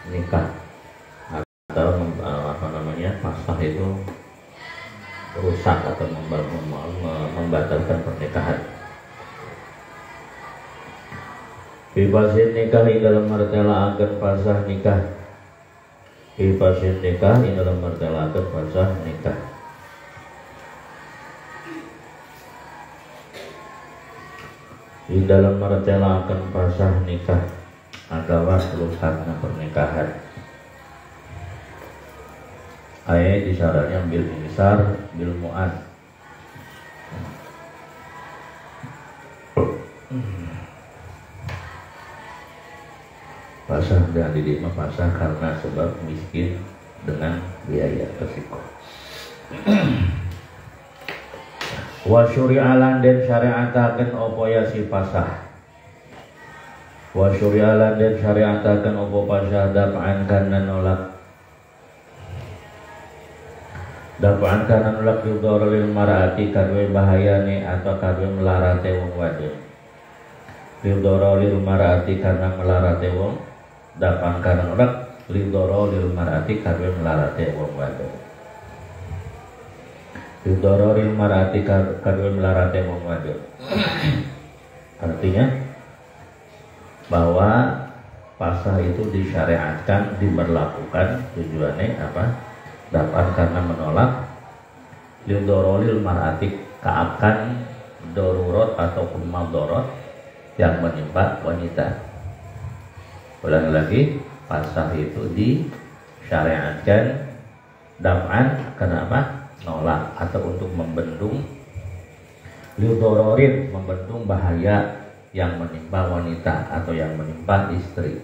nikah atau pasah itu rusak atau membatalkan pernikahan. Bipasin nikah dalam martela akan pasah nikah. Bipasin nikah dalam martela akan pasah nikah. Di dalam martela akan pasah nikah adalah rusaknya pernikahan. Ayat isyaratnya bil insar bil mu'ad. Pasah dan didik pasah karena sebab miskin dengan biaya resiko. Wa syuri'alan den syariataken opo ya si pasah. Wa syuri'alan den syariataken opo pasah dap'an kana nolak. Dap'an kana nolak yudorolil mar'ati kadwe bahayane atau kadwe melarate wong wadon. Yudorolil mar'ati karena melarate wong. Dap'an kana nolak yudorolil mar'ati kadwe melarate wong wadon. Yudorolil mar'ati kadwe melarate wong wadon. Artinya bahwa pasah itu disyariatkan, diberlakukan, tujuannya apa? Dapat karena menolak lidorolil mar'ati keakan dorurot ataupun madorot yang menimpa wanita. Ulangi lagi, pasah itu disyariatkan daf'an karena apa? Nolak atau untuk membendung lidororin, membendung bahaya yang menimpa wanita atau yang menimpa istri.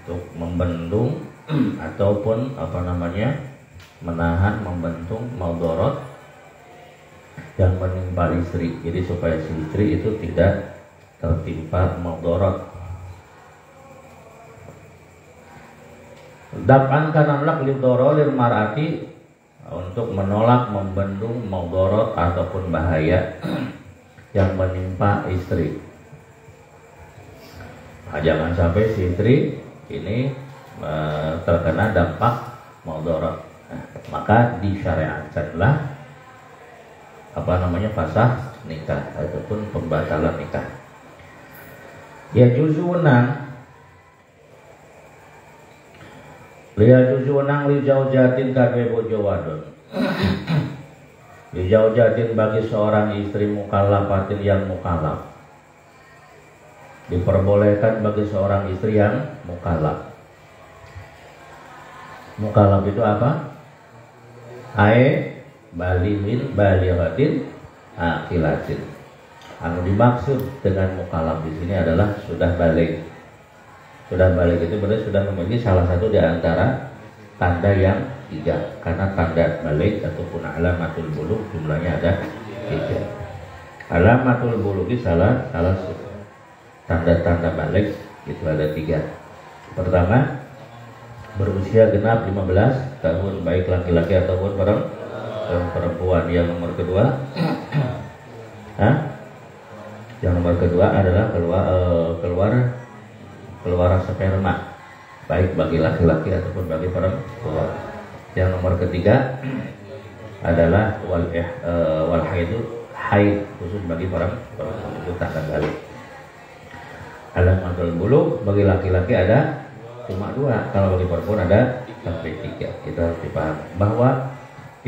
Untuk membendung ataupun menahan, membentung maudorot yang menimpa istri. Jadi supaya si istri itu tidak tertimpa maudorot. Dap'an kana nolak lidorolir mar'ati untuk menolak, membendung maudorot ataupun bahaya yang menimpa istri. Nah, jangan sampai si istri ini terkena dampak maudorot. Maka disyariatkanlah pasah nikah ataupun pembatalan nikah. Ya juzunang li zaujatin kadwe bojo wadon. Li zaujatin bagi seorang istri mukallafatin yang mukallaf. Diperbolehkan bagi seorang istri yang mukallaf. Mukallaf itu apa? Balighin balighatin aqilatin. Anu dimaksud dengan mukallaf di sini adalah sudah balik. Sudah balik itu berarti sudah memiliki salah satu di antara tanda yang 3. Karena tanda balik ataupun alamatul bulugh jumlahnya ada 3. Alamatul bulugh itu salah tanda-tanda balik itu ada 3. Pertama, berusia genap 15 tahun baik laki-laki ataupun perempuan. Yang nomor kedua yang nomor kedua adalah keluar sperma baik bagi laki-laki ataupun bagi perempuan. Yang nomor ketiga adalah wal haid khusus bagi perempuan, itu tanda balik. Alamatul bulugh bagi laki-laki ada cuma 2, kalau bagi perempuan ada sampai 3. Kita harus dipahami bahwa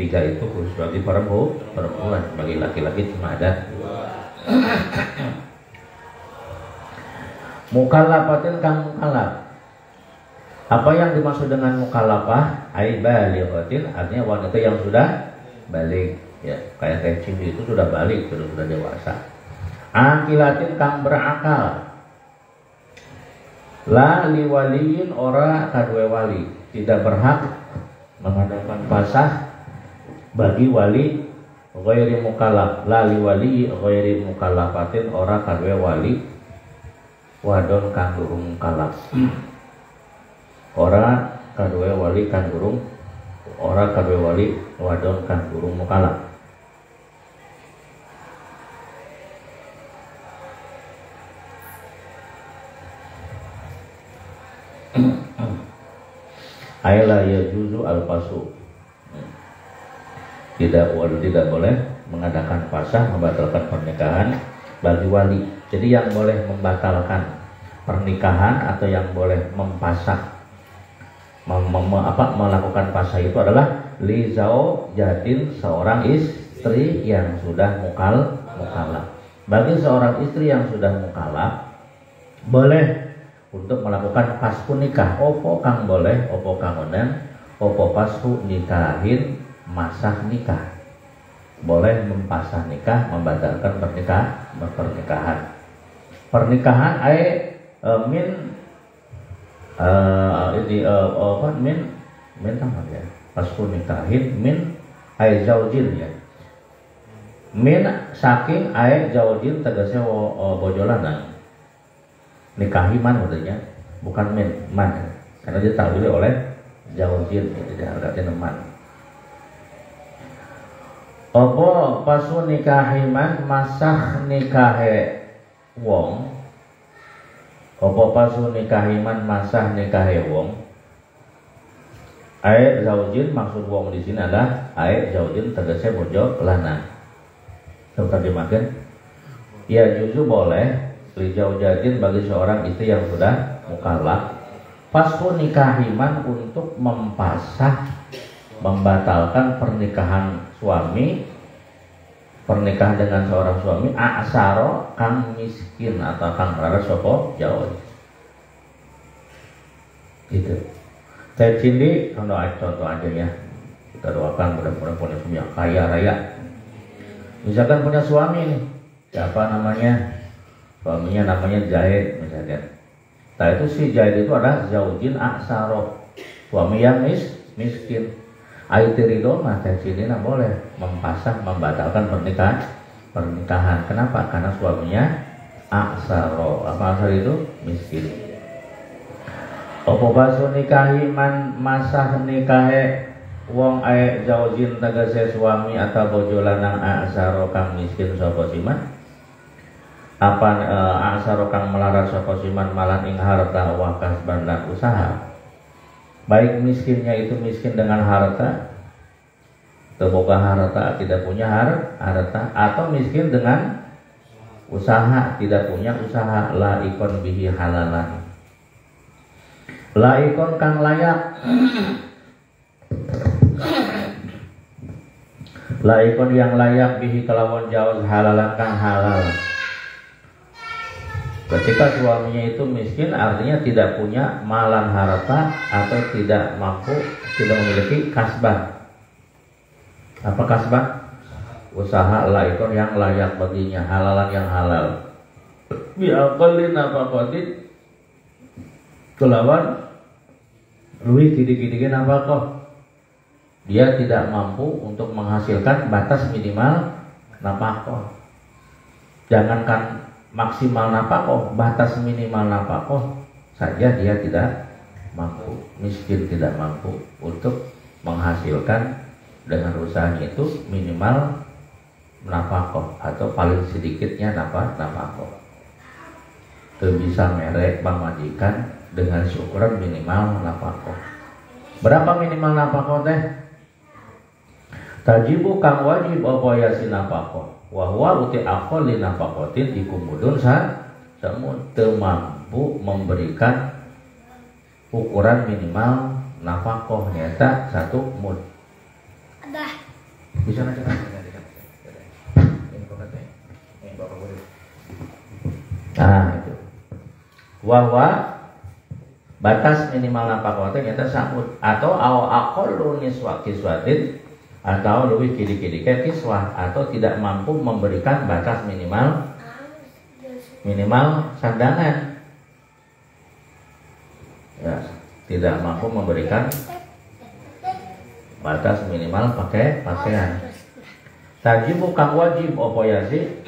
3 itu khusus bagi perempuan, bagi laki-laki cuma ada 2. Mukallafatin kang mukallaf. Apa yang dimaksud dengan mukallafah? Balighatin, artinya wanita yang sudah balik, ya. Kayak cimi itu sudah balik, sudah dewasa. Aqilatin kang berakal. La liwaliyin ora kadwe wali, tidak berhak mengadakan pasah bagi wali ghairi mukallaf. La liwali ghairi mukallafatin ora kadwe wali wadon kang durung mukallaf. Ora kadwe wali kang durung, ora kadwe wali wadon kang durung mukallaf. Aila yajuzu al-pasu. Tidak boleh mengadakan pasah, membatalkan pernikahan bagi wali. Jadi yang boleh membatalkan pernikahan atau yang boleh mempasah melakukan pasah itu adalah li zaujatin, seorang istri yang sudah mukallaf. Bagi seorang istri yang sudah mukallaf boleh untuk melakukan pasku nikah. Opo kang boleh, opo kang onen, opo pasku nikahin masah nikah. Boleh mempasah nikah, membatalkan pernikahan. Pernikahan min tamat ya. Pasku nikahin min zaujin ya. Min saking zaujin tegese bojo lanang. Nikahi man maksudnya, bukan man, karena ditawili oleh zaujin, tidak artinya man. Apa pasu nikahi man masah nikahe wong. Apa pasu nikahi man masah nikahe wong. Zaujin maksud wong di sini adalah zaujin tegese bojo lanang. Terjemahkan. Ya juzu boleh lijaujatin bagi seorang istri yang sudah mukallaf pasku nikahiman untuk mempasah, membatalkan pernikahan suami, pernikahan dengan seorang suami aksaro kang miskin atau kang rara sopo jauh gitu. Saya cindi contoh aja ya, kita doakan mudah-mudahan punya suami yang kaya raya. Misalkan punya suami nih, siapa namanya? Suaminya namanya Zaid misalnya. Nah itu si Zaid itu adalah zaujin aksaro, suami yang miskin. Aitirido mah sini nah boleh mempasah, membatalkan pernikahan. Kenapa? Karena suaminya aksaro. Apa aksaro itu? Miskin. Opo basu nikahi man masah nikahe wong zaujin tegese suami atau bojo lanang aksaro kang miskin sapa siman. Apa aksaro kang melarat sapa siman malan ing harta wa kasban lan usaha. Baik miskinnya itu miskin dengan harta, terboga harta, tidak punya harta, atau miskin dengan usaha, tidak punya usaha. La ikon bihi halalan, la ikon kang layak, la ikon yang layak bihi kelawan jauh halalan kang halal. Ketika suaminya itu miskin artinya tidak punya malan harta atau tidak mampu, tidak memiliki kasban. Apa kasban? Usaha laikon yang layak baginya, halalan yang halal. Biaqallin nafaqatin kelawan luwih tidik-tidikin nafaqah. Dia tidak mampu untuk menghasilkan batas minimal nafaqah. Jangankan maksimal nafkah, batas minimal nafkah saja dia tidak mampu, miskin tidak mampu untuk menghasilkan dengan usahanya itu minimal nafkah atau paling sedikitnya nafkah. Itu bisa merek pemajikan dengan ukuran minimal nafkah. Berapa minimal nafkah teh? Tajibu kang wajib apa yasin nafkah. Wahwa uti aqalli nafaqatin ikumudun samun teu mampu memberikan ukuran minimal nafkah nyata 1 mud. Ada. Bisa nanti kan? Nah itu. Wahwa batas minimal nafkah nyata 1 mud atau aqallu niswatin atau lebih kiri-kiri kiswah atau tidak mampu memberikan batas minimal sandangan ya, tidak mampu memberikan batas minimal pakaian. Tajibu kang wajib apa ya sih?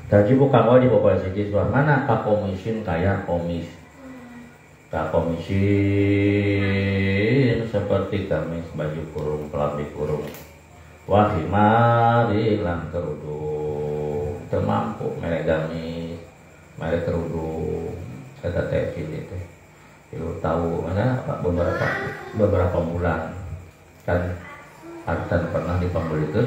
Tajibu kang wajib apa ya sih? Kiswah mana kakomisin kaya komis. Komisin seperti gamis, baju kurung, kelambi kurung, wahimari lan kerudung, termampu merek gamis, merek kerudung, kata teh ini teh tahu mana beberapa bulan kan Arcan pernah dipembelikan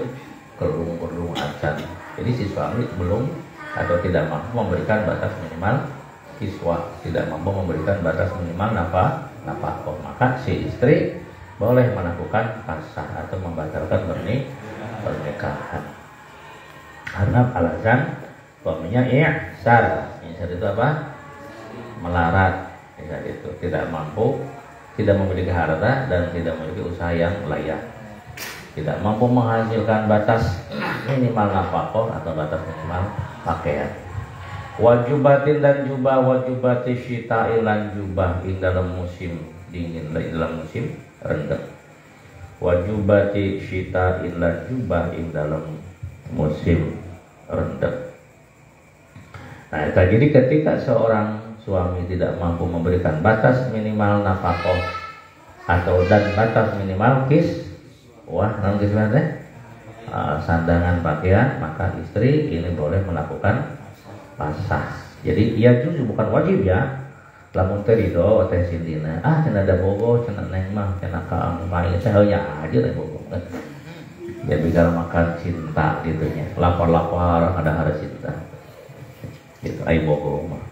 kerudung Arcan. Jadi si suami belum atau tidak mampu memberikan batas minimal kiswah, tidak mampu memberikan batas minimal nafkah, maka si istri boleh melakukan pasah atau membatalkan pernikahan karena alasan suaminya i'sar itu apa? Melarat, itu tidak mampu, tidak memiliki harta dan tidak memiliki usaha yang layak, tidak mampu menghasilkan batas minimal nafkah atau batas minimal pakaian. Wajubatin dan jubah, wajubati syita'i lan jubah ing dalam musim dingin, dalam musim rendah. Wajubati syita'i lan jubah ing dalam musim rendah. Nah, jadi ketika seorang suami tidak mampu memberikan batas minimal nafkah atau dan batas minimal sandangan pakaian, maka istri ini boleh melakukan pasah. Jadi ia justru bukan wajib ya. Lamun teh ridho teh sindina, cenah ada bogo, cenah neng mah, cenah ka main teh heunya aja teh bogo. Ya bicara makan cinta gitu nya. Lapar-lapar ada cinta. Gitu ai bogo mah.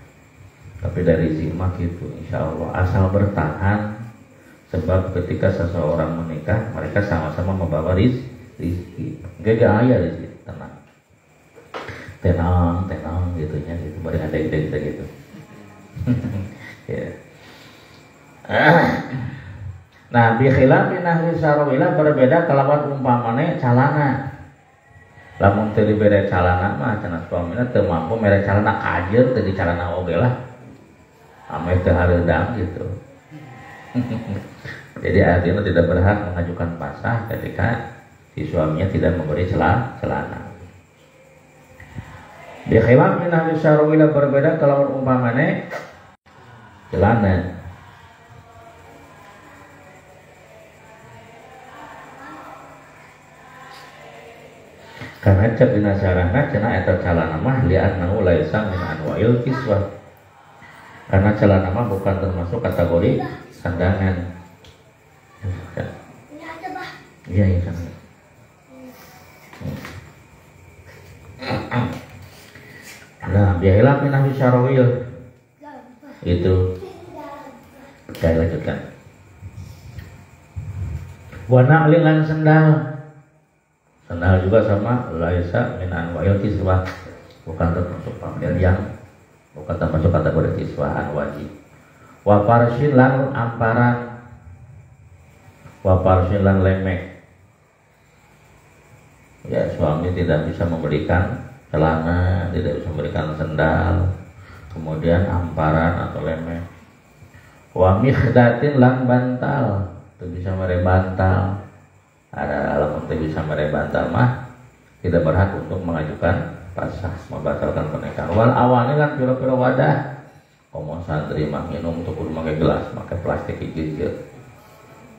Tapi dari zimah gitu insyaallah asal bertahan, sebab ketika seseorang menikah mereka sama-sama membawa rizki. Gak aya rizki, tenang gitu nya gitu, bari ada ide gitu. Ya. Nah, bi khilafi nahwi sarawila berbeda kalawan umpamane calana. Lamun teu dibere calana mah cenah suamina teu mampu mere calana kajeun teu di calana oge lah. Ame teu hareudang gitu. Jadi artinya tidak berhak mengajukan pasah ketika si suaminya tidak memberi celana. Bi khilaf min ahli syarwila berbeda kalau umpamane celana. Karena cek dina syarahna cenah eta celana mah li'annahu laisa min anwa'il kiswah. Karena celana mah bukan termasuk kategori sandangan. Iya kan. Nah, biayalah minah bisyarowil itu. Saya lanjutkan. Wana alilan sendal. Sendal juga sama laisa min anwa'il kiswah, bukan termasuk pakaian yang bukan termasuk kategori kiswahan wajib. Wa farsin lan amparan, wa farsin lan lemek. Ya, suami tidak bisa memberikan celana, tidak bisa memberikan sendal, kemudian amparan atau lemek. Wa mikhdatin lan bantal, itu bisa mere bantal. Ada alamat yang bisa mere bantal mah tidak berhak untuk mengajukan pasah, membatalkan pernikahan. Wal awalnya kan pira-pira wadah. Komo santri mah minum tuh kudu make gelas, make plastik hijau.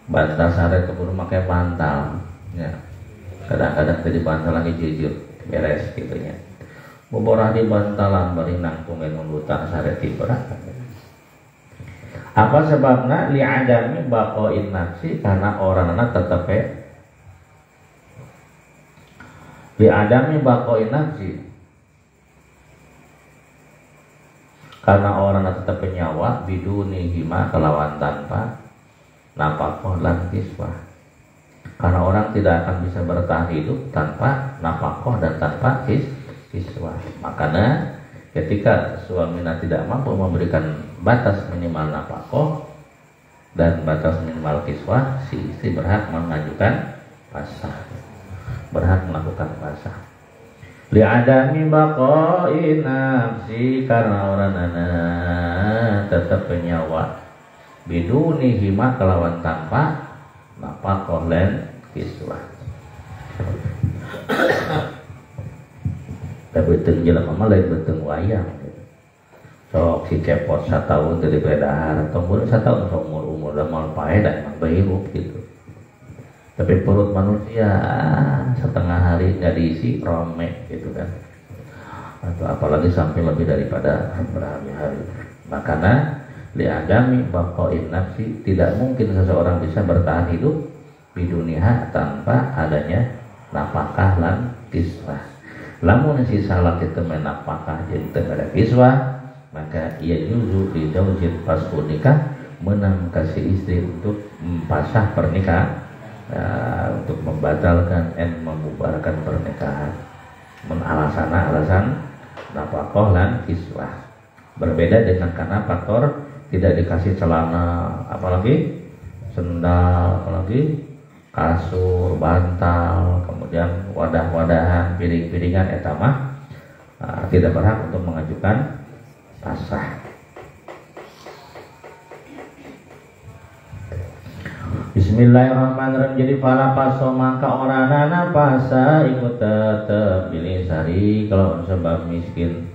Bantal sare tuh kudu make bantal. Ya. Kadang-kadang tadi bantal lagi hijau, beres gitu ya. Boborah di bantalan bari nangtung minum lutak sare tibra. Apa sebabnya? Li'adami baqa'in nafsi, karena orangna tetep li'adami baqa'in nafsi, karena orangna tetep nyawa biduni hima kelawan tanpa nafkah lan kiswah. Karena orang tidak akan bisa bertahan hidup tanpa nafkah dan tanpa kiswah. Makanya ketika suaminya tidak mampu memberikan batas minimal nafkah dan batas minimal kiswah, si istri berhak mengajukan pasah, berhak melakukan pasah. Li'adami baqa'i nafsi, karena orangna tetap penyawa biduni hima kelawan tanpa nafkah dan kiswah. Tapi betul jelema mah lain betul wayang. Sok si cepot 1 tahun dari bedahar atau umur 1 tahun sok umur udah mal pae dan emang berhirup gitu. Tapi perut manusia setengah hari nggak diisi rome gitu kan. Atau apalagi sampai lebih daripada berhari-hari. Makanya li'adami baqa'in nafsi, tidak mungkin seseorang bisa bertahan hidup di dunia tanpa adanya nafkah lan kiswah. Lamun si salat itu menapakah jeung teu ada kiswah, maka ia yuzu fi zaujin pas nikah menang kasih istri untuk pasah pernikahan, untuk membatalkan dan membubarkan pernikahan. Alasan nafkah lan kiswah. Berbeda dengan karena faktor tidak dikasih celana, apalagi sendal, apalagi kasur, bantal, kemudian wadah-wadahan, piring-piringan, eta mah tidak berhak untuk mengajukan pasrah. Bismillahirrahmanirrahim. Jadi fala paso maka oranana pasa ikut tetep bilih sari kalau sebab miskin,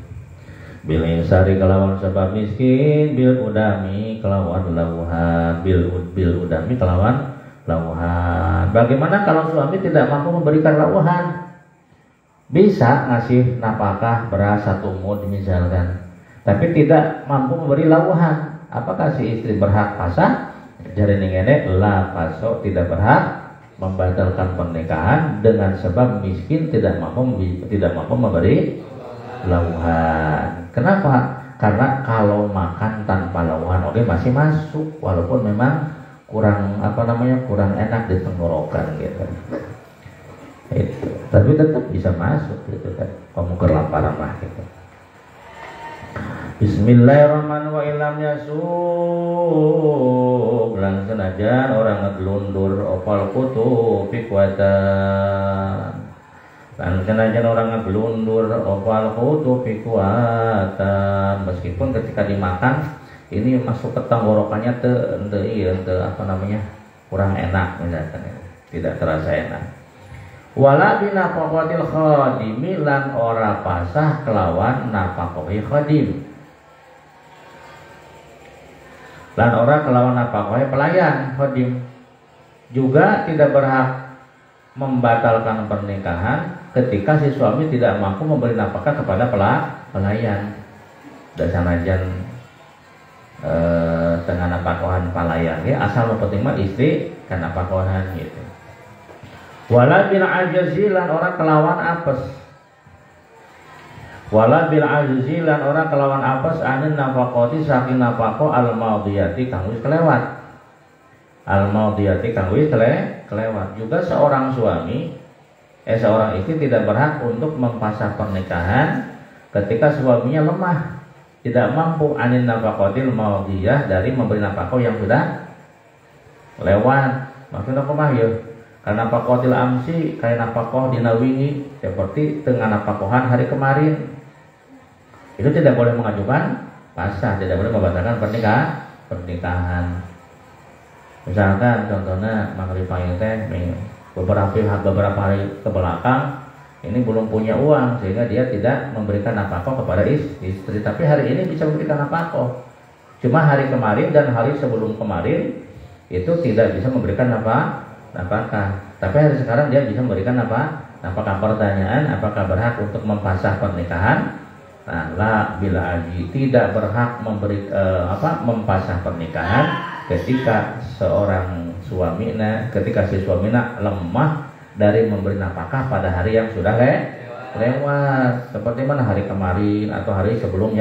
bilih sari kelawan sebab miskin, bil udami kelawan lauhan, bil udami kelawan lauhan. Bagaimana kalau suami tidak mampu memberikan lauhan? Bisa ngasih nafkah beras 1 mud misalkan, tapi tidak mampu memberi lauhan. Apakah si istri berhak pasah? Jadi ngene la paso, tidak berhak membatalkan pernikahan dengan sebab miskin, tidak mampu memberi lauhan. Kenapa? Karena kalau makan tanpa lauhan oke masih masuk, walaupun memang kurang kurang enak di tenggorokan gitu. Itu. Tapi tetap bisa masuk gitu kan. Kamu kelaparan mah gitu. Bismillahirrahmanirrahim. Ilam yasuk lan senajan orang ngeglundur opal kutu pikuatan. Lan senajan orang ngeglundur opal kutu pikuatan, meskipun ketika dimakan ini masuk ke tenggorokannya kurang enak misalkan, tidak terasa enak. Wala binafaqatil khadimi lan ora pasah kelawan nafaqahi khadim, lan ora kelawan nafaqahi pelayan khadim, juga tidak berhak membatalkan pernikahan ketika si suami tidak mampu memberi nafkah kepada pelayan. Dasanajan dengan nafkahan pelayan ya, asal penting mah istri kan nafkahan gitu. Wala bil ajzilan orang kelawan apes, wala bil ajzilan orang kelawan apes anin nafaqati saking nafaqo al maudiyati kang wis kelewat, al maudiyati kang wis kelewat. Juga seorang istri tidak berhak untuk mempasah pernikahan ketika suaminya lemah, tidak mampu anin nafaqatil maudiyah dari memberi nafaqo yang sudah lewat. Maksudnya apa mah ya? Karena nafaqatil amsi kayak nafaqah dina wingi, seperti tengah nafaqahan hari kemarin, itu tidak boleh mengajukan pasah, tidak boleh membatalkan pernikahan. Misalkan contohnya maghrib pagi teh beberapa hari ke belakang ini belum punya uang sehingga dia tidak memberikan nafkah kepada istri, tapi hari ini bisa memberikan nafkah. Cuma hari kemarin dan hari sebelum kemarin itu tidak bisa memberikan nafkah. Tapi hari sekarang dia bisa memberikan nafkah. Pertanyaan, apakah berhak untuk mempasah pernikahan? Nah, la bila aji, tidak berhak memberi mempasah pernikahan ketika ketika si suamina lemah dari memberi nafkah pada hari yang sudah lewat. Seperti mana hari kemarin atau hari sebelum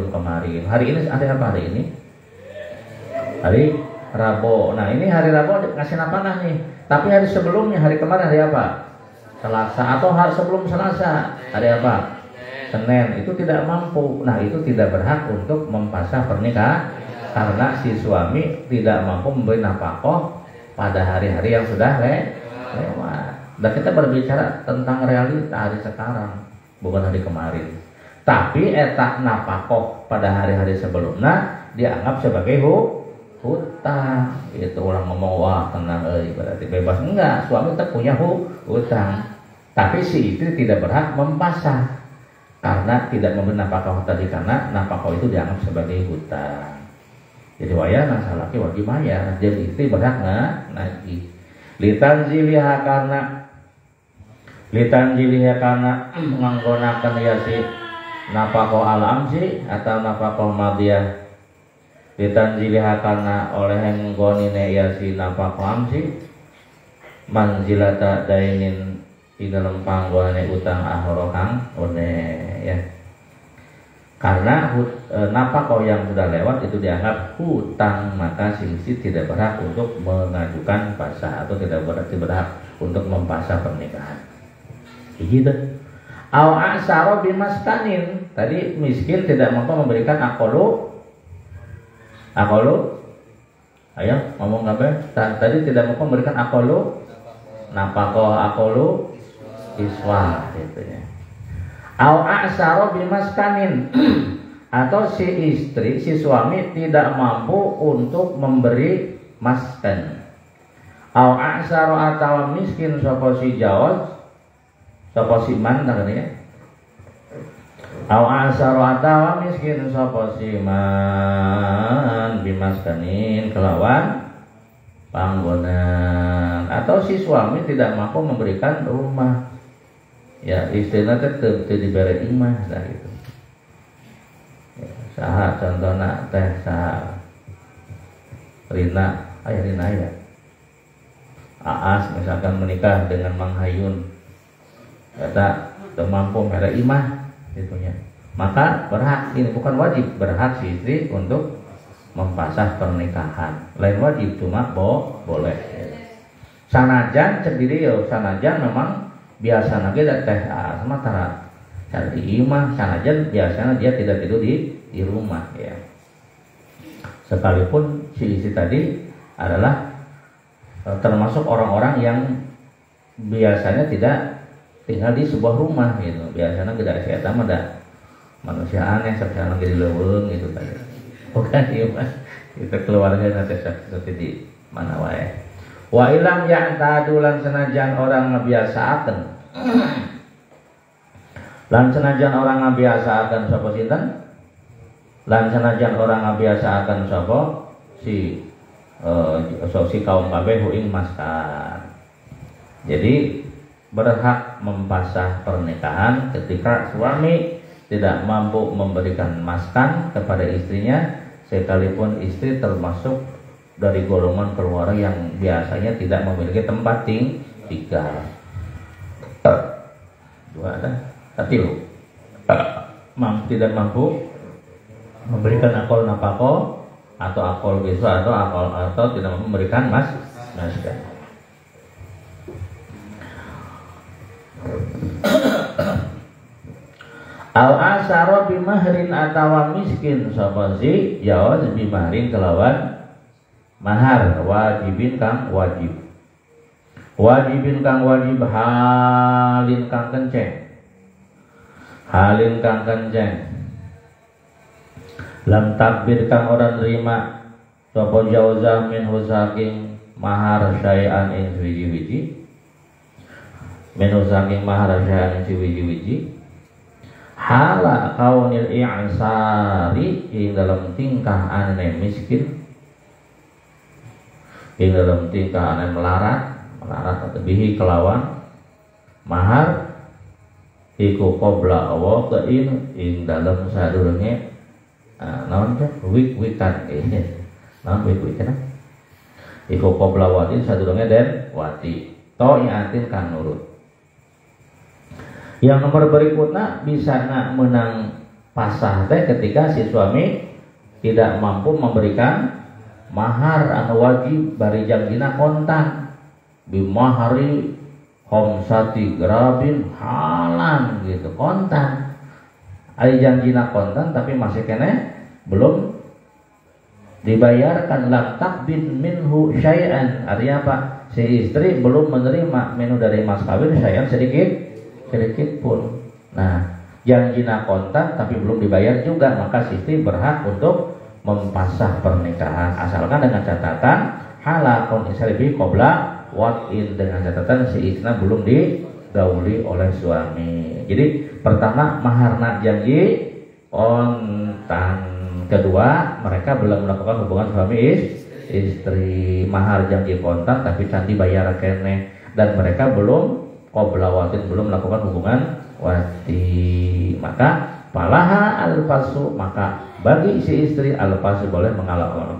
kemarin. Hari ini ada apa hari ini? Hari Rabu. Nah ini hari Rabu ngasih nafkah nih. Tapi hari sebelumnya, hari kemarin hari apa? Selasa. Atau hari sebelum Selasa hari apa? Senin. Itu tidak mampu. Nah itu tidak berhak untuk mempasah pernikahan karena si suami tidak mampu memberi nafkah pada hari-hari yang sudah lewat. Dan kita berbicara tentang realita hari sekarang, bukan hari kemarin. Tapi etak nafkah pada hari-hari sebelumnya dianggap sebagai hutang. Itu orang ngomong wah tenang berarti bebas. Enggak, suami tetap punya hutang. Tapi si istri tidak berhak mempasah karena tidak memberi nafkah tadi, karena nafkah itu dianggap sebagai hutang. Jadi waya nang laki wajib bayar, jadi istri berhak nagih. Litanziliha karena menganggonakan ya si nafaqah al-amsi atau nafaqah madiyah ditanziliha karena oleh nggonine ya si nafaqah amsi manzilata dainin di dalam panggoane utang akhirokang ya. Karena nafkah yang sudah lewat itu dianggap hutang, maka si istri tidak berhak untuk mengajukan pasah atau tidak berhak untuk mempasah pernikahan. Gitu. Au asaro bimaskanin, tadi miskin tidak mampu memberikan akolu. Ayo ngomong apa? Tadi tidak mampu memberikan akolu, nafkah akolu iswa gitu ya. Au asaro bimaskanin atau si istri, si suami tidak mampu untuk memberi maskan. Au asaro atau miskin sapa si jawaz, sapa si man ya. Au asaro atau miskin sapa si man bimaskanin kelawan panggonan, atau si suami tidak mampu memberikan rumah. Ya istrinya tetap diberi imah lah gitu. Ya, saha contohna teh saha Rina, ayah Rina ya. Aas misalkan menikah dengan Mang Hayun, kata mampu mere imah itunya. Maka berhak, ini bukan wajib, berhak si istri untuk mempasah pernikahan. Lain wajib, cuma boleh. Sanajan sendiri ya, sanajan memang biasa lagi teh sementara cari imah sanajan biasanya dia tidak tidur di rumah ya. Sekalipun si istri tadi adalah termasuk orang-orang yang biasanya tidak tinggal di sebuah rumah gitu. Biasanya tidak siapa ada manusia aneh sekarang lagi di leuweung gitu tadi. Bukan imah kita keluarga nanti seperti di mana wae. Wa ilam ya'tadu lan senajan orang ngebiasaaken. Lan senajan orang ngebiasaaken sapa sinten? Lan senajan orang ngebiasaaken sapa si kaum kabeh ing maskan. Jadi berhak mempasah pernikahan ketika suami tidak mampu memberikan maskan kepada istrinya, sekalipun istri termasuk dari golongan keluarga yang biasanya tidak memiliki tempat tinggal. Dua ada, tapi tidak mampu memberikan akol napako atau akol bisu atau tidak mampu memberikan maskan. Al asaro bimahrin atawa miskin sapa si jawaz bimahrin kelawan mahar wajibin kang wajib halin kang kenceng lam takbir kang orang terima sapa jauzah min husaking mahar syai'an ing wiji-wiji min husaking mahar syai'an ing wiji-wiji hala kaunil i'sari ing dalam tingkah ane miskin, ing dalam tingkah ane melarat atau bihi kelawan mahar iku qabla waqa'in ing dalam sadurunge naon teh wik-wikan naon wik-wikan iku qabla waqa'in sadurunge den wati to iatin kan nurut. Yang nomor berikutnya bisa menang pasah teh ketika si suami tidak mampu memberikan mahar anu wajib bari jangjina kontan bimahari homsati grabin halan gitu kontan ari jangjina kontan tapi masih kene belum dibayarkan lam takbin minhu syai'an. Artinya apa? Si istri belum menerima menu dari mas kawin syai'an sedikit pun. Nah, janjina kontan tapi belum dibayar juga, maka si istri berhak untuk mempasah pernikahan asalkan dengan catatan halakun isribi qabla waqin, dengan catatan si istri belum digauli oleh suami. Jadi pertama maharna janji kontan, kedua mereka belum melakukan hubungan suami istri, mahar janji kontan tapi can dibayar kene, dan mereka belum qabla watin belum melakukan hubungan wati, maka Falaha al-fasu, maka bagi si istri al-fasu boleh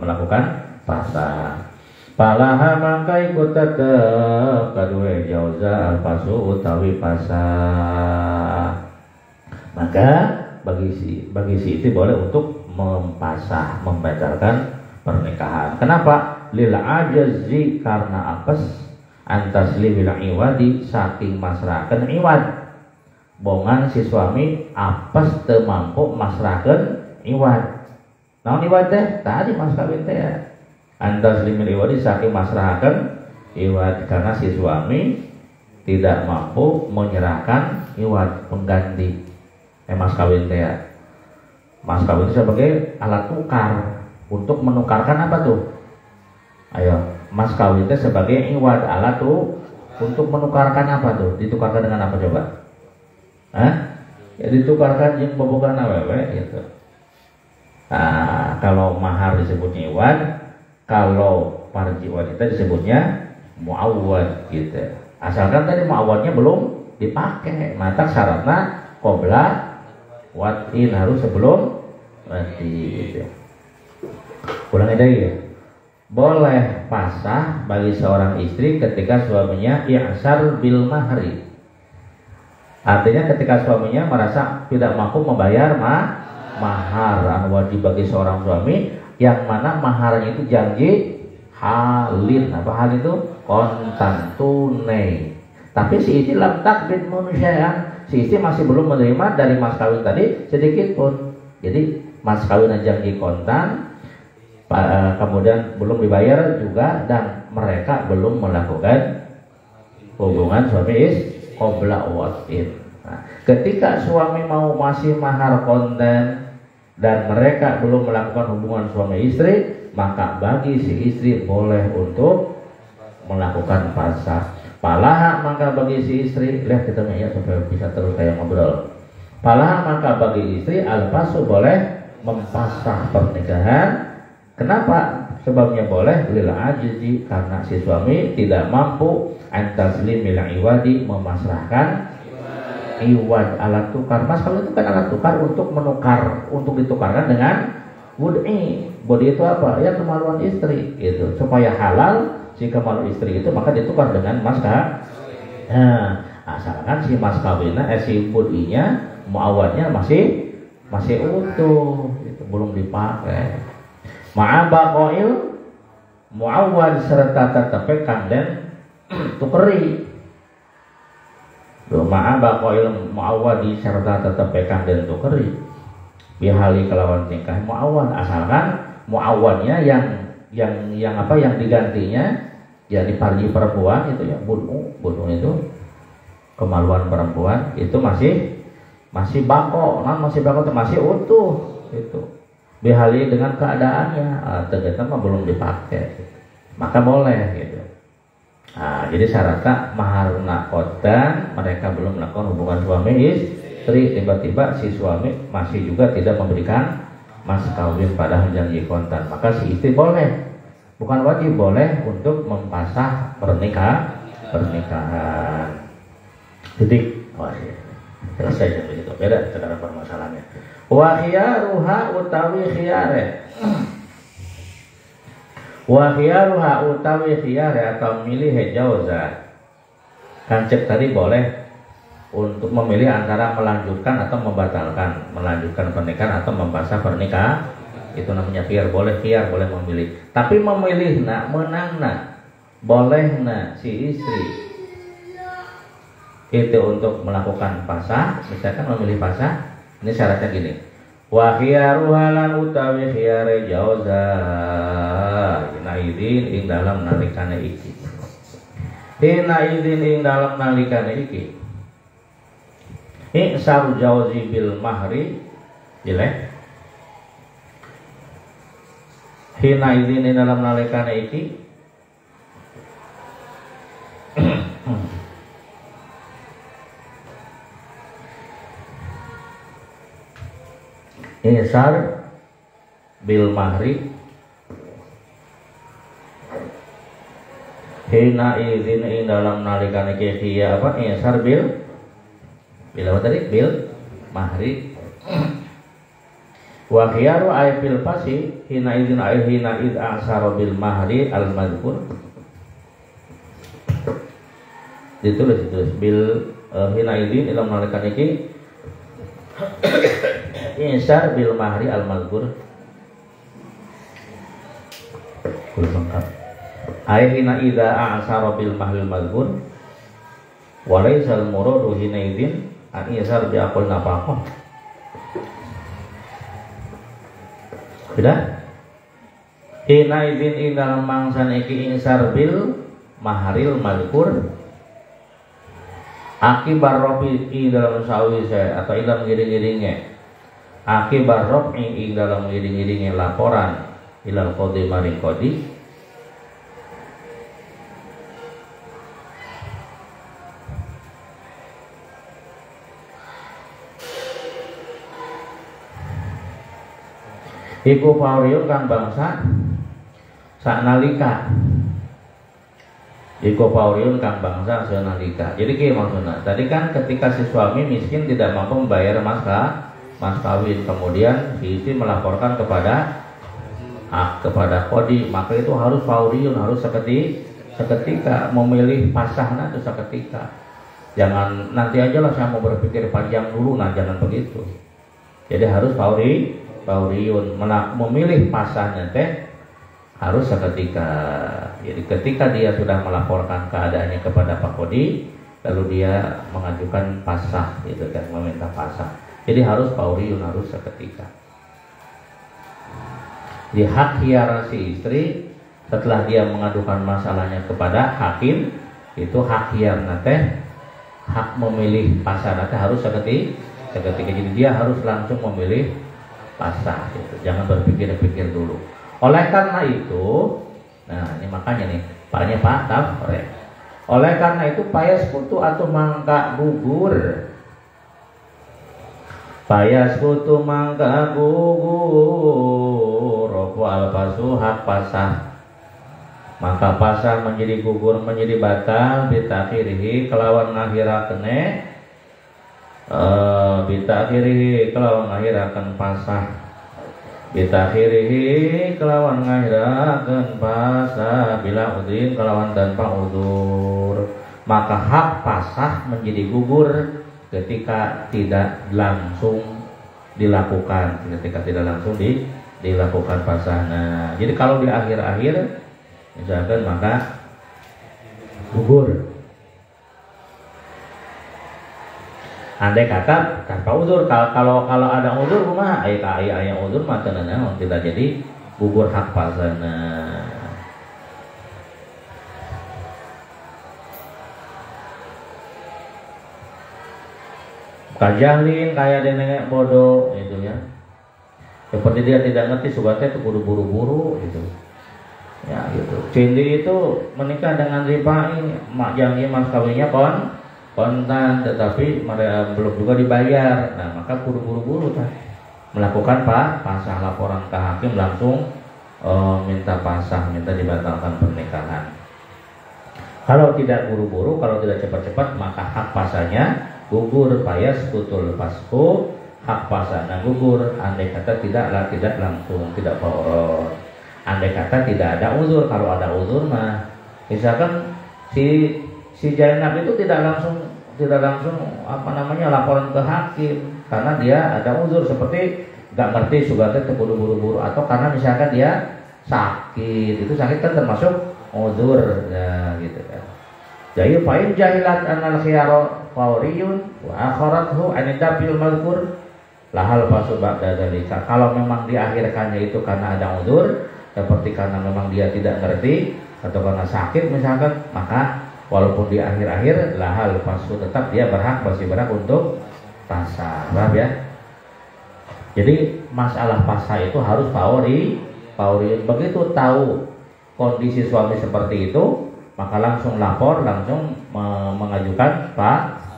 melakukan pasah. Falaha maka ikut tetap kadue jauza al-fasu utawi pasah. Maka bagi si istri boleh untuk mempasah, membatalkan pernikahan. Kenapa? Lil ajazi, karena apes antasli bil iwadi, saking masrakeun iwad. Bongan si suami apes teu mampu masrakeun iwad. Naon iwad teh? Tadi mas kawin teh ya. Antasli bil iwadi, saking masrakeun iwad, karena si suami tidak mampu menyerahkan iwad pengganti. Mas kawin teh ya. Mas kawin itu sebagai alat tukar. Untuk menukarkan apa tuh? Ayo, mas kawin itu sebagai iwad, alat tuh untuk menukarkan apa tuh? Ditukarkan dengan apa coba? Hah? Ya ditukarkan jeung bobogan awewe gitu. Nah, kalau mahar disebutnya iwad, kalau farji wanita disebutnya muawwad gitu. Asalkan tadi muawwadnya belum dipakai, maka syaratnya qabla wad'in, harus sebelum wadi gitu. Ulangi lagi ya. Boleh pasah bagi seorang istri ketika suaminya i'sar bil mahri. Artinya ketika suaminya merasa tidak mampu membayar mahar anu wajib bagi seorang suami, yang mana maharnya itu janji halin. Apa hal itu? Kontan, tunai. Tapi si istri lam takbid manusiaan, si istri masih belum menerima dari mas kawin tadi sedikit pun. Jadi mas kawin janji kontan, kemudian belum dibayar juga, dan mereka belum melakukan hubungan suami istri qabla wad'in. Nah, ketika suami mau masih mahar konten dan mereka belum melakukan hubungan suami istri, maka bagi si istri boleh untuk melakukan pasah. Palaha maka bagi si istri, lihat kita ya supaya bisa terus kayak ngobrol. Palaha maka bagi istri al-fasu, boleh mempasah pernikahan. Kenapa? Sebabnya boleh lil ajizi, karena si suami tidak mampu antaslimil iwadi, memasrahkan iwad, alat tukar. Mas kalau itu kan alat tukar untuk menukar, untuk ditukarkan dengan bud'i. Bud'i itu apa? Ya kemaluan istri gitu. Supaya halal si kemaluan istri itu, maka ditukar dengan mas kawin. Nah, asalkan si mas kawinnya si bud'inya, muawadnya masih utuh gitu, belum dipakai. Ma'abaqoil muawwad, serta tetepekan dan tukeri. Ma'abaqoil muawwadi, serta tetepekan dan tukeri. Bihali kelawan tingkah muawwad, asalkan muawwadnya yang apa, yang digantinya ya di parji perempuan itu ya, budu itu kemaluan perempuan itu masih bako, masih utuh itu. Bihali dengan keadaannya, ternyata mah belum dipakai, maka boleh gitu. Nah, jadi syaratnya maharna kodan, mereka belum melakukan hubungan suami istri, tiba-tiba si suami masih juga tidak memberikan mas kawin padahal janji kontan, maka si istri boleh, bukan wajib, boleh untuk mempasah pernikahan. Titik. Oh iya. Selesai sampai situ. Beda sekarang permasalahannya. Wa khiyaruha utawi khiyare. Wa khiyaruha utawi khiyare, atau milih jauza. Kan cek tadi boleh untuk memilih antara melanjutkan atau membatalkan, melanjutkan pernikahan atau mempasah pernikahan. Itu namanya khiyar, boleh memilih. Tapi memilih menang boleh si istri itu untuk melakukan pasah, misalkan memilih pasah. Ini syaratnya gini. Wa khiyaruha lan utawi khiyare jauza hina idzin ing dalam nalikane iki. Hina idzin ing dalam nalikane iki. Ihsar jauzi bil mahri, jelek. Hina idzin ing dalam nalikane iki. Ihsar bil mahri hina izin ing dalam nalikane kia apa ihsar bil apa tadi? Bil mahri Wa khiyaru ay fil fasi hina idzin ay hina id asara bil mahri al madhkur. Ditulis bil hina idzin ila nalikan iki insar bil mahri al madhkur. Kul lengkap. Ay hina idza asara bil mahri al madhkur. Wa laysa al muradu hina idzin an insar bi aqal nafaqah. Sudah? Hina idzin indal mangsan iki insar bil maharil madhkur akibar robi dalam sawise atau dalam giring-giringnya akibar robi dalam giring-giringnya laporan ilal qadi maring qadi iku pauriun kang bangsa saknalika. Iku pauriun kang bangsa saknalika. Jadi ki maksudnya, tadi kan ketika si suami miskin tidak mampu membayar mas kawin, kemudian si istri melaporkan kepada qadi, maka itu harus pauriun, harus seketika memilih pasahnya itu seketika. Jangan nanti aja lah saya mau berpikir panjang dulu, nah jangan begitu. Jadi harus pauriun memilih pasahnya teh harus seketika. Jadi ketika dia sudah melaporkan keadaannya kepada Pak Kodi, lalu dia mengajukan pasah, gitu kan, meminta pasah. Jadi harus pauriun, harus seketika. Di hak khiyar si istri setelah dia mengadukan masalahnya kepada hakim, itu hak khiyar teh hak memilih pasah teh harus seketika. Jadi dia harus langsung memilih pasah gitu. Jangan berpikir-pikir dulu. Oleh karena itu, nah ini makanya nih, paknya Pak Tafre. Oleh karena itu payas putu atau mangka gugur. Payas putu mangka gugur. Ropo alpasu hak pasah. Maka pasah menjadi gugur, menjadi batal bitakhirihi kelawan ngakhirakeun bitakhirihi kelawan ngakhirakeun pasah. Bitakhirihi kelawan ngakhirakeun pasah bila udin kelawan tanpa udur. Maka hak pasah menjadi gugur ketika tidak langsung dilakukan, dilakukan pasahna. Jadi kalau di akhir-akhir misalkan maka gugur. Andai kata tanpa udur, kalau ada udur mah ayah udur mah tenana tidak jadi gugur hak pasana. Kajahlin kayak nenek bodoh itu ya. Seperti dia tidak ngerti sugatnya itu buru-buru gitu. Ya gitu. Cindi itu menikah dengan Ripai, mak janji mas kawinnya kontan, tetapi mereka belum juga dibayar. Nah maka buru-buru melakukan pasah, laporan ke hakim langsung minta pasah, minta dibatalkan pernikahan. Kalau tidak buru-buru, kalau tidak cepat-cepat, maka hak pasahnya gugur. Payas putul pasku, hak pasahnya gugur. Andai kata tidak langsung, tidak fauron. Andai kata tidak ada uzur. Kalau ada uzur mah misalkan si Zainab itu tidak langsung laporan ke hakim karena dia ada uzur seperti nggak ngerti sugatnya terburu-buru atau karena misalkan dia sakit. Itu sakit kan termasuk uzur ya gitu kan. Jadi fa'in jahilat anal khiyara fauriyun wa akharathu anidabil mazkur lahal fasu ba'da dzalika. Kalau memang diakhirkannya itu karena ada uzur seperti karena memang dia tidak ngerti atau karena sakit misalkan, maka walaupun di akhir-akhir lahal pasu tetap dia masih berhak untuk pasah. Paham ya? Jadi masalah pasah itu harus pauri. Begitu tahu kondisi suami seperti itu, maka langsung lapor, langsung mengajukan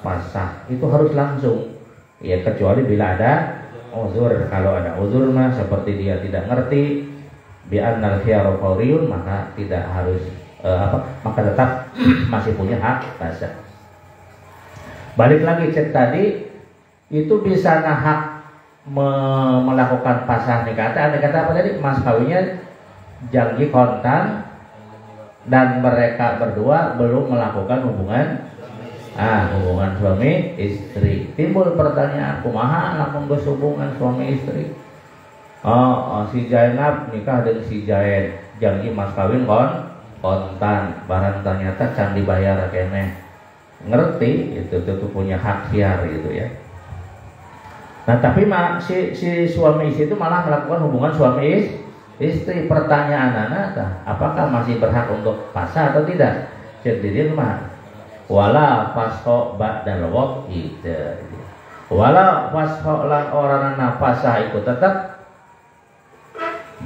pasah. Itu harus langsung. Ya kecuali bila ada uzur. Kalau ada uzur mah seperti dia tidak ngerti bi annal khiyaru fauriyun, maka tidak harus maka tetap masih punya hak pasah. Balik lagi cek tadi itu bisa hak melakukan pasah nikah. Ada kata apa tadi? Mas kawinnya janji kontan dan mereka berdua belum melakukan hubungan suami istri. Timbul pertanyaan, kumaha lamun geus hubungan suami istri? Si Zainab nikah dengan si Zaid, janji mas kawin kontan, barang ternyata can dibayar keneh. Ngerti itu punya hak siar gitu ya. Nah tapi si suami istri itu malah melakukan hubungan suami istri. Pertanyaan anak, apakah masih berhak untuk pasah atau tidak? Jadi dia mah wala fasho ba'dal waqti, wala fasho lan orangna pasah ikut tetap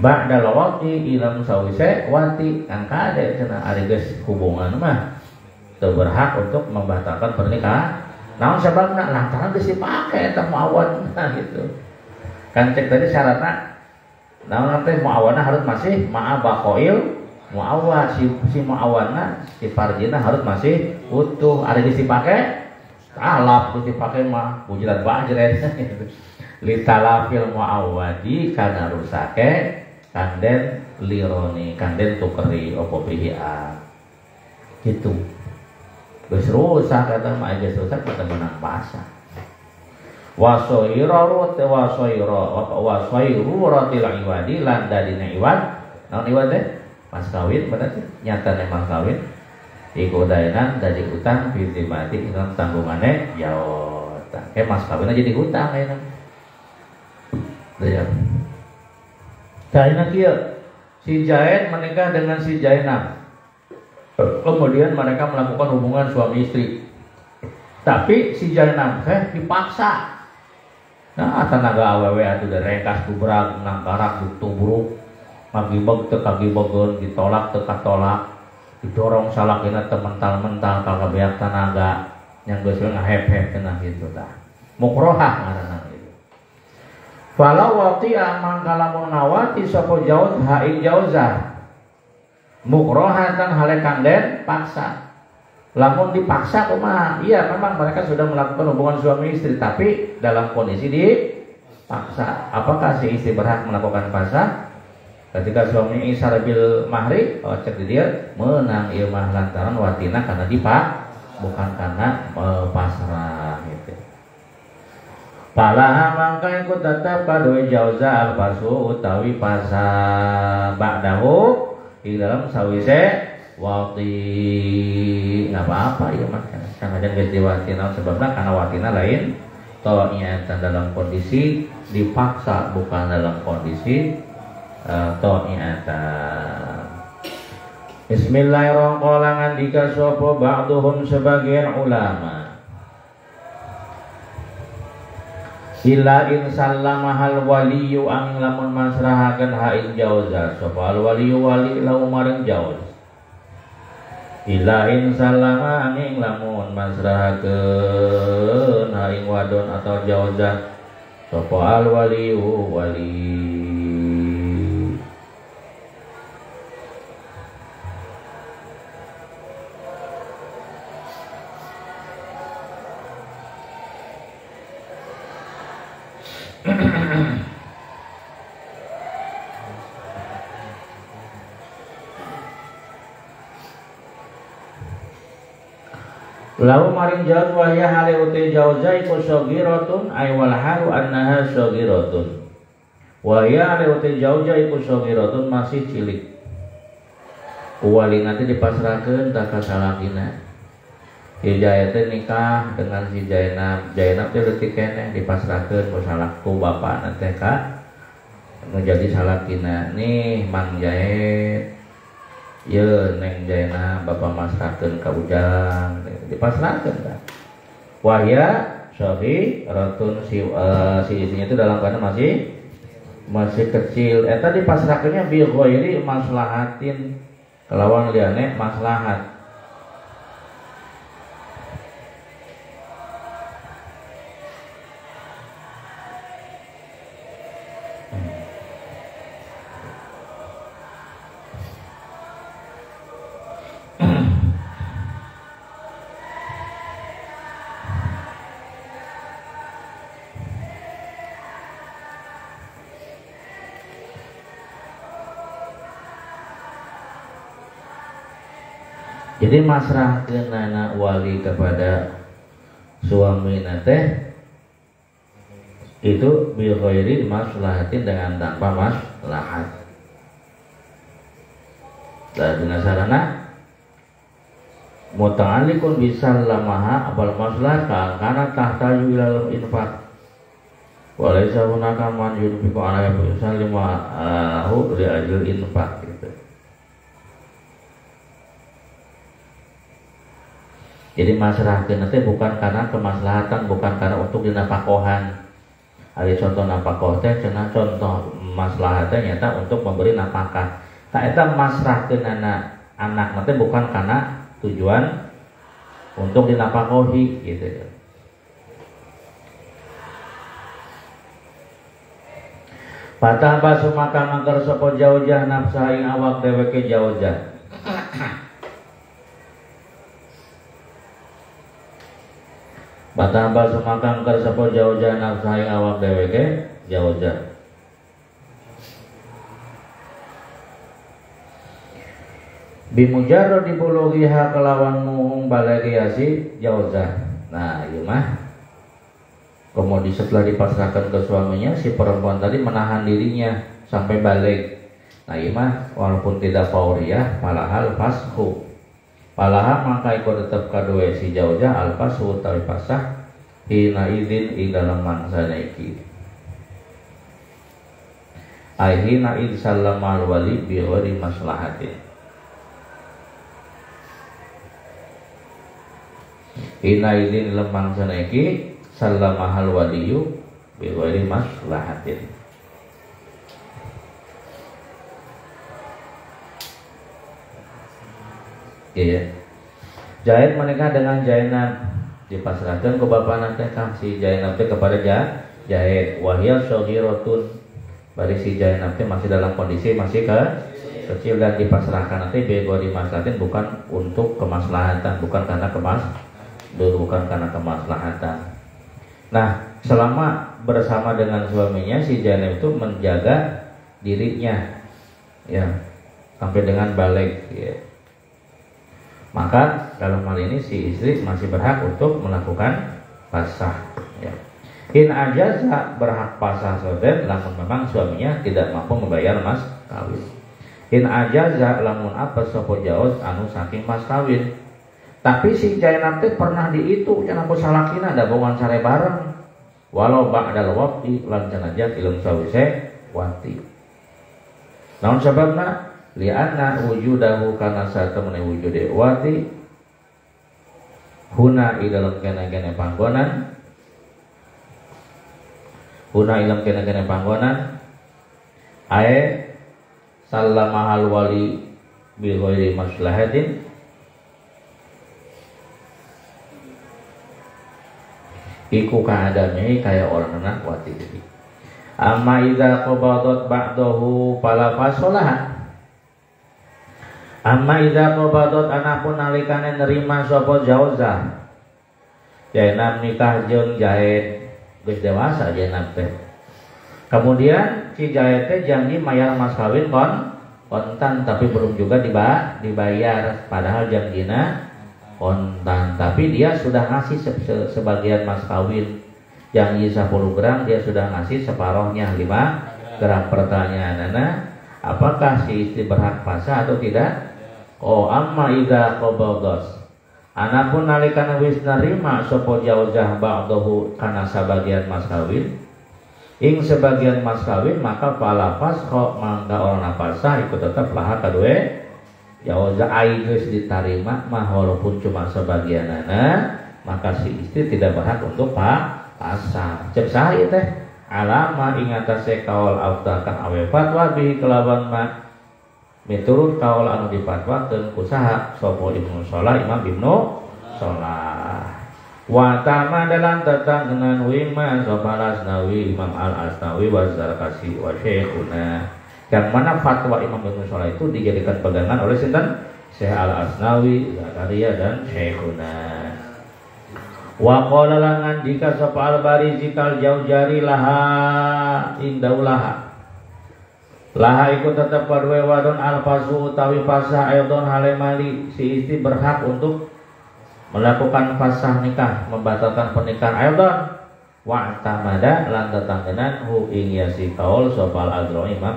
ba'dal waqti ilam sawise wati angka ada cenah ari geus hubungan mah teu berhak untuk membatalkan pernikahan. Namun sebabna lantaran geus dipake eta muawan gitu. Kan cek tadi syaratna namun nanti muawana harus masih ma'abaqoil muawad, si muawana si farjina harus masih utuh. Ada geus dipake talap geus dipake mah bujilat bajret li talafil muawadi kana rusake kanden lironi kanden tukeri opo pihia gitu. Geus rusak kata mah geus rusak kita menang pasah. Wasoiro ratil iwadi lan dadina iwad. Naon iwad teh? Mas kawin berarti nyatane mas kawin iku dainan dari utang fitimati ikan tanggungane yaot. Mas kawin aja jadi hutang ayeuna. Daya. Dainan kieu si Zaid menikah dengan si Zainab. Kemudian mereka melakukan hubungan suami istri. Tapi si Zainab dipaksa. Nah, tenaga awewe atuh rekas kubrak nangkarak ditubruk, magibeg teu kagibegeun, ditolak teu katolak, didorong salakina teu mental-mental ka kabeak tenaga yang geus ngahep-hep cenah kitu tah. Mukrohah ngaranna kitu. Fala waqti mangka lamun ngawati sapa jauz hain jauzah. Mukrohatan hale kanden paksa. Lamun dipaksa kumaha? Iya memang mereka sudah melakukan hubungan suami istri tapi dalam kondisi dipaksa. Apakah si istri berhak melakukan pasah? Ketika suami isar bil mahri, cek di dia menang ieu mah lantaran watina karena bukan karena pasrah gitu. Palaha mangka ikut tetap kadoi jauza al-pasu utawi pasah ba'dahu di dalam sawise waktu nggak apa-apa ya mas karena jangan ganti watina sebabnya karena watina lain to'iyatan dalam kondisi dipaksa bukan dalam kondisi to'iyatan. Bismillahirrahmanirrahim. Dika sopo ba'duhum sebagian ulama illa in sallamahal waliyu angin lamun masrahakan hain jauza sopa al waliyu wali lau maring jauz illa in sallama angin lamun masrahakan hain wadon atau jauza sopa al waliyu wali. Lau maring jauz wahya hale uti jauza iku sagiratun ay wal halu annaha sagiratun. Wahya hale uti jauza iku sagiratun masih cilik. Wali nanti dipasrahkeun ka salakina. Si Zaid nikah dengan si Zainab. Zainab teh leutik keneh dipasrahkeun ku salakku bapana teh ka menjadi salakina. Nih Mang Zaid ye neng Zainab bapak masrahkeun ka ujang dipasrahkeun kan. Wahya Sofi Rotun si istrinya itu dalam keadaan masih kecil. Eta dipasrahkeunnya bi ghairi maslahatin kelawan liane maslahat. Jadi masrahkeun anak wali kepada suami teh itu bi ghairi maslahatin, dengan tanpa maslahat. Dan sarana muta'alliqun bisallamaha abal maslahat kana tahtaju ilal infaq. Walaysa hunaka man yunfiqu ala yusallimahu li ajil infaq gitu. Jadi masyarakat nanti bukan karena kemaslahatan, bukan karena untuk dinapakohan. Ada contoh napakoh teh cenah contoh maslahatnya nyata untuk memberi napakah. Tak eta masyarakat anak nanti bukan karena tujuan untuk dinapakohi gitu. Patah basu maka mangker sapa jaujah nafsa ing awak dheweke jaujah. Patah basu maka mangker sapa jaujah nafsa ing awak dheweke jaujah. Bimujarrad dibulughiha kelawan muhung balaghiasi jaujah. Nah, ieu mah kemudian setelah dipasrahkan ke suaminya, si perempuan tadi menahan dirinya sampai balik. Nah imah walaupun tidak fauriyah, palahal fashu. Palahal maka ikut tetap kadue si jaujah al fashu tawi pasah hina idin ing dalam mangsa naiki. Aihina id sallamal wali bi ghairi maslahatin. Hina idin dalam mangsa naiki sallamahal waliyu bi ghairi maslahatin. Iya. Zaid menikah dengan Zainab, dipasrahkan ke bapakna teh si Zainab teh kepada Zaid. Wahya shaghiratun, bari si Zainab teh masih dalam kondisi masih kecil dan dipasrahkan nanti bi ghairi maslahatin, bukan untuk kemaslahatan, bukan karena kemaslahatan. Nah, selama bersama dengan suaminya si Zainab itu menjaga dirinya ya sampai dengan balik ya. Maka dalam hal ini si istri masih berhak untuk melakukan pasah ya. In ajaza berhak pasah soden lamun memang suaminya tidak mampu membayar mas kawin. In ajaza lamun apa sapa jauz anu saking mas kawin. Tapi si Zainab teh pernah diitu cenah ku salakina da bohongan sare bareng. Walau ba'dal waqti lan cenah ilmu sawise wati. Naon sababna? Li'anna wujudahu kana satamna wujude wati huna idalam kena-kena panggonan. Huna ilam kena-kena panggonan ae sallamahal wali bi ghairi maslahatin. Iku keadaannya kayak orang anak wati jadi. Amma idza qabadat ba'dahu fala fasalah. Amma idza qabadat anapun nalikane nerima sapa jauzah. Zainab nikah jeung Zaid geus dewasa Zainab teh. Kemudian si Zaid teh janji mayar mas kawin kontan tapi belum juga dibayar, padahal janjina kontan, tapi dia sudah ngasih sebagian mas kawin yang 10 gram, dia sudah ngasih separohnya 5 gram. Pertanyaannya, apakah si istri berhak pasah atau tidak? Oh, amma idza qabadas anapun nalikana wis narima sapa jauzah ba'dahu kana sebagian mas kawin ing sebagian mas kawin, maka fala fasqa mangka orang pasah ikut tetap laha kadue jauzah ai geus ditarima mah walaupun cuma sebagianana, maka si istri tidak berhak untuk pasah. Cek saha ieu teh? Alama ing atase kaul afdakan awe fatwa bi kelawan ma miturut kaul anu dipatwakeun ku saha sapa Ibnu Shalah, Imam Ibnu Shalah. Wa tama dalam tatangnan wima sapa Asnawi, Imam Al-Asnawi wa Zarkasi wa Syekhuna. Yang mana fatwa Imam Ibnu Shalah itu dijadikan pegangan oleh sinten? Syekh Al-Asnawi, Zakaria dan Syekhuna. Wa qala langan jika sapa al-bari jikal jaujari laha indaulaha Laha ikut tetap wadwe wadon alfasu utawi pasah aydon halemali si istri berhak untuk melakukan fasah nikah, membatalkan pernikahan aydon wa tamada lan tetanggenan hu ing yasi kaul sopal Adroi Imam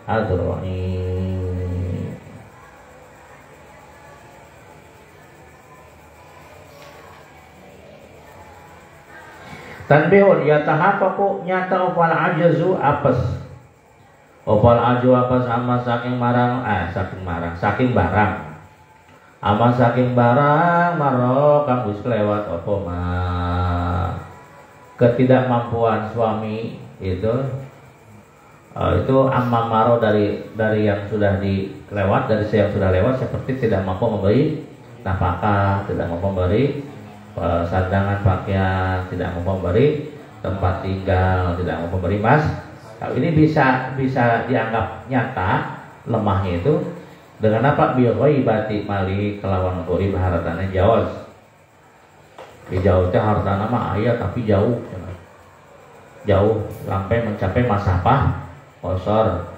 Adroi. Tanbihun yatahaqqaqu nyata opal ajazu apes. Opal aju apes ama saking barang ama saking barang maro kang wis kelewat apa mah ketidakmampuan suami itu amma maro dari yang sudah dilewat, dari yang sudah lewat, seperti tidak mampu memberi nafkah, tidak mampu memberi sandangan pakaian, tidak mampu memberi tempat tinggal, tidak mampu memberi mas. Kalau ini bisa dianggap nyata lemahnya itu dengan apa? Bighaibati mali kelawan ghaib hartana jawaz. Di jauh teh hartana mah aya tapi jauh. Jauh sampai mencapai masafah qasar.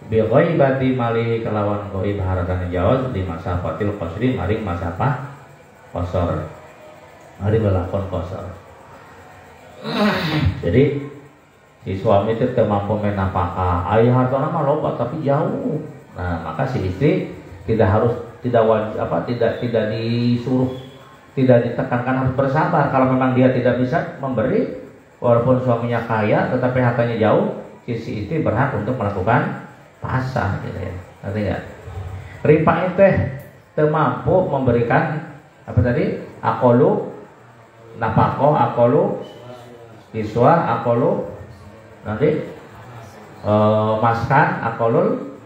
Bighaibati mali kelawan ghaib hartana jawaz di masafatil qasri maring masafah qasar. Mari melakon qasar. Jadi si suami itu tidak mampu menafkah, ayah hartana mah loba tapi jauh. Nah, maka si istri tidak disuruh, tidak ditekankan harus bersabar. Kalau memang dia tidak bisa memberi, walaupun suaminya kaya tetapi hartanya jauh, si istri berhak untuk melakukan pasah gitu ya. Ngerti enggak? Ripain teh teu mampu memberikan apa tadi? Aqalu nafaqah, aqalu iswa, aqalu nanti maskan, akolul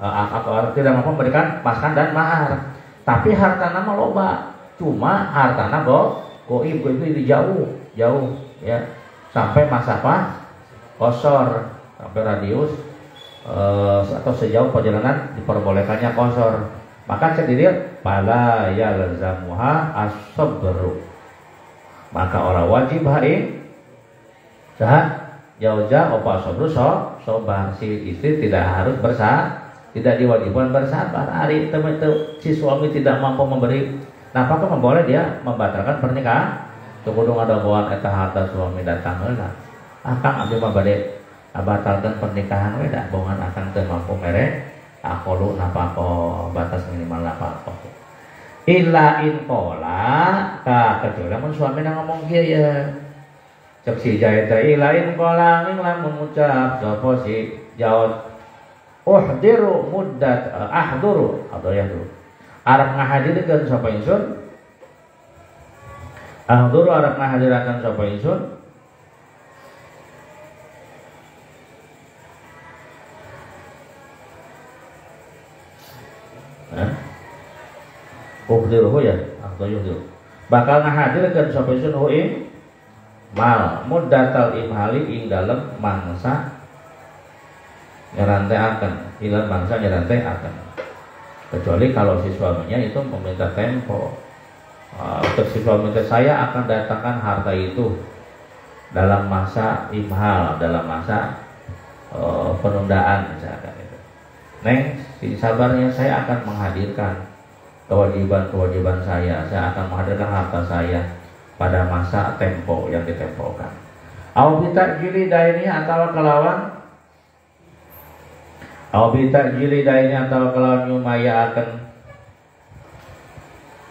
tidak mampu memberikan maskan dan mahar. Tapi hartana mah loba, cuma hartana goib itu jauh ya, sampai masafah qasar, sampai radius atau sejauh perjalanan diperbolehkannya qasar. Maka sendiri pala yalzamuha as-sabru, maka orang wajib haing jauh-jauh opa sobru sobar. Si istri tidak harus tidak diwajibkan bersabar. Hari itu si suami tidak mampu memberi nafkah, boleh dia membatalkan pernikahan. Kemudian ada buat eta harta suami datang heula. Akang abdi mah bade batalkan pernikahan we da bongan akang teu mampu mere aqalu nafkah, batas minimal nafkah. Illa in qala kecuali mun suamina ngomong kieu ya. Cek si jahit lain kolanging lamun mengucap sapa si jawab uhdiru muddat ahduru atau yahdur arep ngahadirkeun sapa ingsun, ahduru arep ngahadiraken sapa ingsun, uhdiru ya atau yuhdiru bakal ngahadirkeun sapa ingsun hu ing mal muddatal imhali ing dalam mangsa nyeranteaken, ilang mangsa nyeranteaken, kecuali kalau si suaminya itu meminta tempo. Untuk si suami saya akan datangkan harta itu dalam masa imhal, dalam masa penundaan misalkan itu. Neng, si sabarnya saya akan menghadirkan kewajiban saya akan menghadirkan harta saya pada masa tempo yang ditempokan. Au bitajili daini atau kelawan nyumaya akan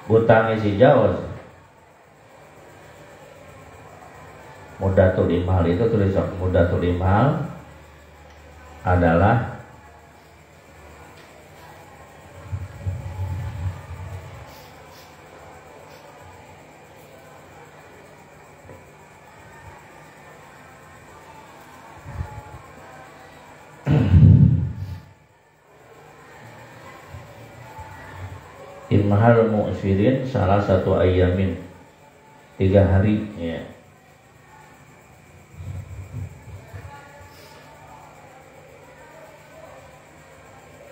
butangi si jawaz. Mudatul imhal itu tulisan mudatul imhal adalah imhal mu'syirin salah satu ayamin 3 hari ya.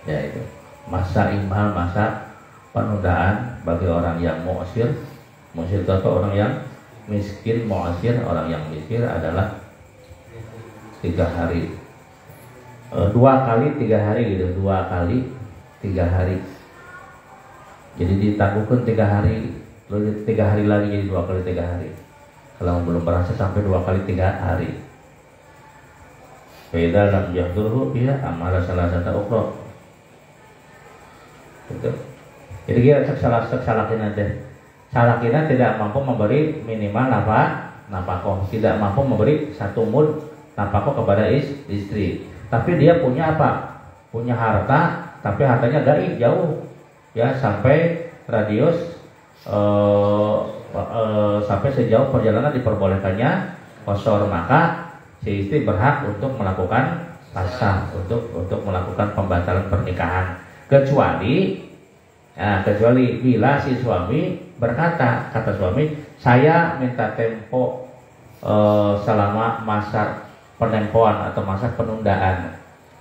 Ya itu masa imhal, masa penundaan bagi orang yang mu'syir. Mu'syir itu apa? Orang yang miskin. Mu'syir orang yang miskin adalah 3 hari. 2 kali 3 hari gitu, 2 kali 3 hari. Jadi ditangguhkan 3 hari, lalu 3 hari lagi jadi 2 kali 3 hari. Kalau belum berhasil sampai 2 kali 3 hari. Beda lam yahdurhu ya amala salah satu ukro. Gitu. Jadi dia salakina tidak mampu memberi minimal nafkah, tidak mampu memberi 1 mud nafkah kepada istri. Tapi dia punya apa? Punya harta, tapi hartanya gaib jauh, ya sampai radius sampai sejauh perjalanan diperbolehkannya qasar, maka si istri berhak untuk melakukan qasar, untuk melakukan pembatalan pernikahan, kecuali bila si suami berkata, kata suami, saya minta tempo selama masa penempoan atau masa penundaan.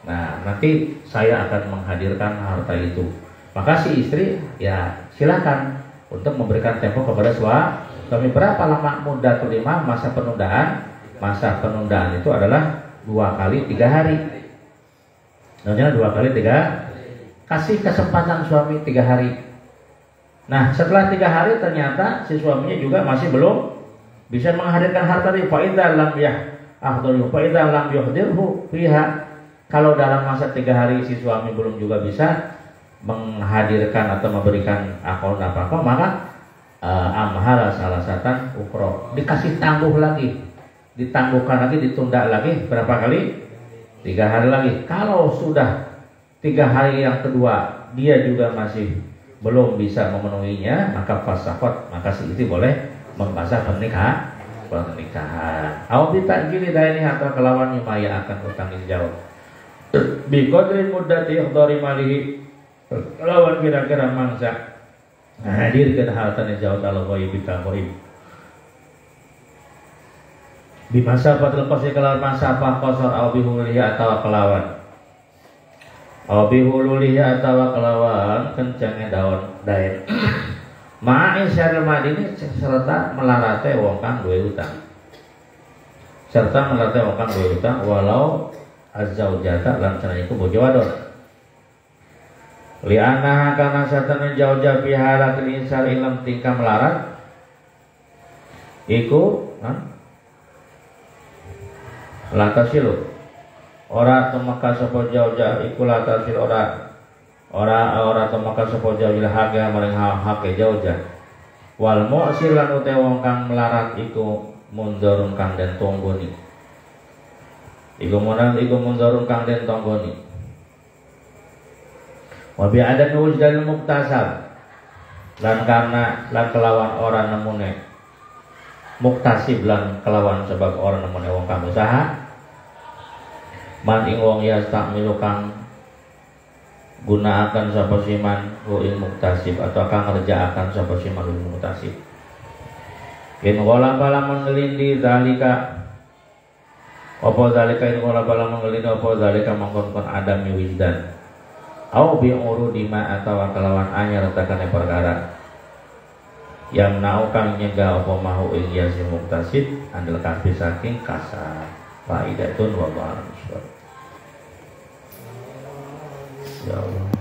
Nah, nanti saya akan menghadirkan harta itu. Maka si istri ya silakan untuk memberikan tempo kepada suami. Berapa lama mudah terima masa penundaan? Masa penundaan itu adalah 2 kali 3 hari. Namanya 2 kali 3. Kasih kesempatan suami 3 hari. Nah, setelah 3 hari ternyata si suaminya juga masih belum bisa menghadirkan harta itu. Fa idza lam yuhdirhu fiha. Kalau dalam masa 3 hari si suami belum juga bisa menghadirkan atau memberikan akal nafkah, maka amhala salah satan ukro, dikasih tangguh lagi, ditangguhkan lagi, ditunda lagi berapa kali? 3 hari lagi. Kalau sudah 3 hari yang kedua dia juga masih belum bisa memenuhinya, maka fasakot, maka si istri boleh membasah pernikahan. Awabita gini ini atau kelawan maya akan bertanggung jawab. Bi qadri muddati ikhdari malihi, kelawan kira-kira mangsa hadirkan hartanya jauh kalau ghaib bitamurib. Bi masa patul qasir kelawan masa apa qasar au bihuliyah atau kelawan. Au bihuliyah atau kelawan kencangnya daun daen. Ma'isyarul madini serta melarate wong kang duwe utang. Serta melarate wong kang duwe utang walau azzaujata lan cenah iku bojo wadon. Li'anna kana satana jauja fi halatil insal ilam tingkah melarat iku latasilu ora tumeka sapa jauja iku latasil ora temaka sapa jauh haga maring hak jauja. Wal mu'sir lan uta wong kang melarat iku mundurun kang den tonggoni. Iku mundurun kang den tonggoni. Wa bi adan wujdal muktasab. Lan karena lan kelawan ora nemune muktasib lan kelawan sebab ora nemune wong kang usaha. Man ing wong ya takmilu kang gunakan sapa siman ru'il muktasib atau akan ngerjaakan sapa siman ru'il muktasib. In qala bala mengelindi zalika apa zalika in qala bala mengelindi apa zalika mangkon adam wijdan au bi urudima atau kelawan anyar takane perkara yang naukang nyegah apa mahu ing yasi muktasib andel kasih saking kasar faidatun wa ba'an. Ya Allah.